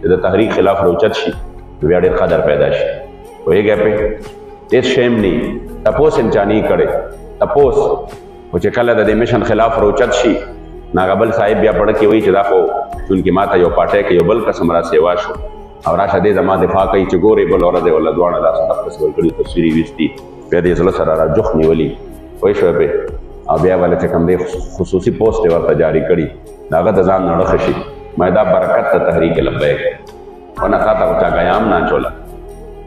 د تحریک خلاف روچت شي بیا ډېر قدر پیدا شي پوهېږئ پې هېڅ شی نه تپوس انچاني کړی تپوس خو چې کله د دې مشن خلاف روچت شي نو هغه بل صاحب بیا پړه کې وایي چې دا خو چونکې ما ته یو پاټی کې یو بل قسم را سیوا شو او راشه دې زما دفاع کوي چې ګورې بل ورځ ولا دواړه داسې تپس ول کړي تصویرې ویستي بیا دې زړه سره را جوخ نیولي پوه شوی پې او بیا ولا چې کوم دی خصوصي پوسټ یې ورته جاري کړي د هغه د ځان نه ړخه شي ما دا برکت ته تحریک لبیک ونه تا ته چا قیام نه اچوله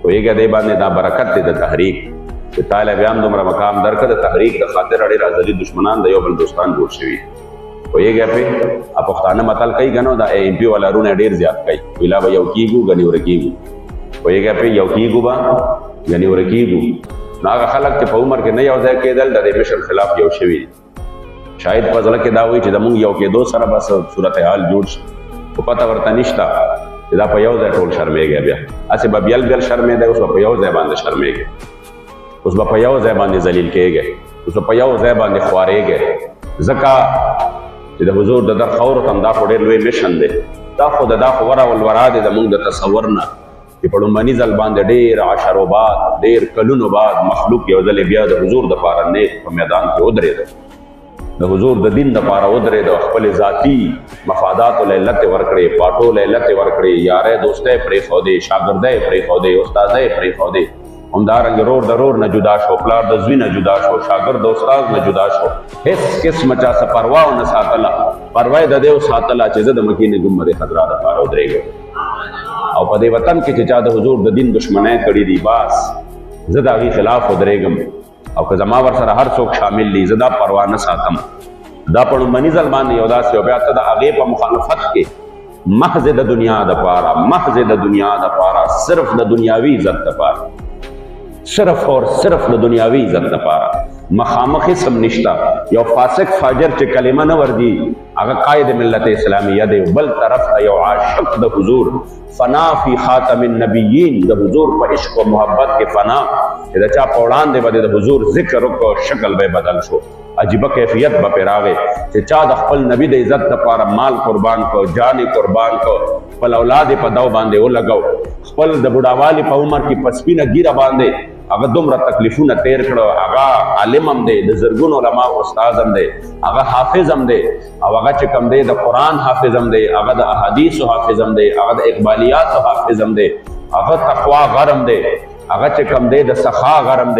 پوهېږه دې باندې دا برکت دی د تحریک چې تاله بیا هم دومره مقام درکړه د تحریک د خاطر ډېر ازلي دشمنان د یو بل دوستان جوړ شوي پوهېږئ پې پښتانه متل کوي که نو دا ایم پي والا رونه ډېر زیات کوي ویلا به یو کېږو ګنې ورکېږو پوهېږئ پې یو کېږو به ګنې ورکېږو نو هغه خلک چې په عمر کې نه یو ځای کېدل د دې مشر خلاف یو شوي شاید په زړه کې دا وایي چې زمونږ یو کېدو سره بس صورتحال جوړ شي خو پته ورته نشته چې دا په یو ځای ټول شرمېږي بیا هسې به بیل بیل شرمېدی اوس به په یو ځای باندې شرمېږي اوس به په یو ځای باندې ذلیل کېږي اوس به په یو ځای باندې خوارېږي ځکه چې د حضور د در خاورو ته هم دا خو ډېر لوی مشن دی دا خو د دا خو وره ولورا دی زمونږ د تصور نه چې په لومړني ځل باندې ډېر عشرو بعد ډېر کلونو بعد مخلوق یو ځلې بیا د حضور دپاره نیک په میدان کې ودرېده د حضور د دین دپاره ودرېده خپلې ذاتي مفاداتو له علت یې ورکړې پاټو له علت یې ورکړې یاری دوستی یې پرېښودې شاګردی یې پرېښودې استاذی یې پرېښودې همدارنګې رور د رور نه جدا شو پلار د زوی نه جدا شو شاګرد د استاد نه جدا شو هېڅ قسمه چا څه پروا ونه ساتله پروا یې د دې وساتله چې زه د مکې نه ګمبد خضرا دپاره ودرېږم او په دې وطن کې چې چا د حضور د دین دشمنۍ کړي دي بس زه د هغې خلاف ودرېږم او که زما ورسره هر څوک شامل دي زه دا پروا نه ساتم دا په لومړني ځل باندې یو داسې یو بیا ته د هغې په مخالفت کې محض د دنیا دپاره محض د دنیا دپاره صرف د دنیاوي عزت دپاره صرف اور صرف د دنیاوي عزت دپاره مخامخ اسم نشتا یو فاسق فاجر چې کلمه نه ورځي هغه قائد ملت اسلامیه دی بل طرف ته یو عاشق د حضور فنا فی خاتم النبیین د حضور په عشق او محبت کې فنا چې د چا په وړاندې به د حضور ذکر وکړو شکل به بدل شو عجیبه کیفیت به پرې راغی چې چا د خپل نبی د عزت دپاره مال قربان کو جان قربان کو خپل اولاد په دو باندې ولګو خپل د بوډاوالي په عمر کې په سپینه ږیره باندې هغه دومره تکلیفونه تیر کړو هغه عالم هم دی د زرګونو علما استاد هم دی هغه حافظ هم دی او هغه چې کوم دی د قرآن حافظ هم دی هغه د احادیثو حافظ هم دی هغه د اقبالیاتو حافظ هم دی هغه تقوا غر هم دی هغه چې کوم دی د سخا غر هم دی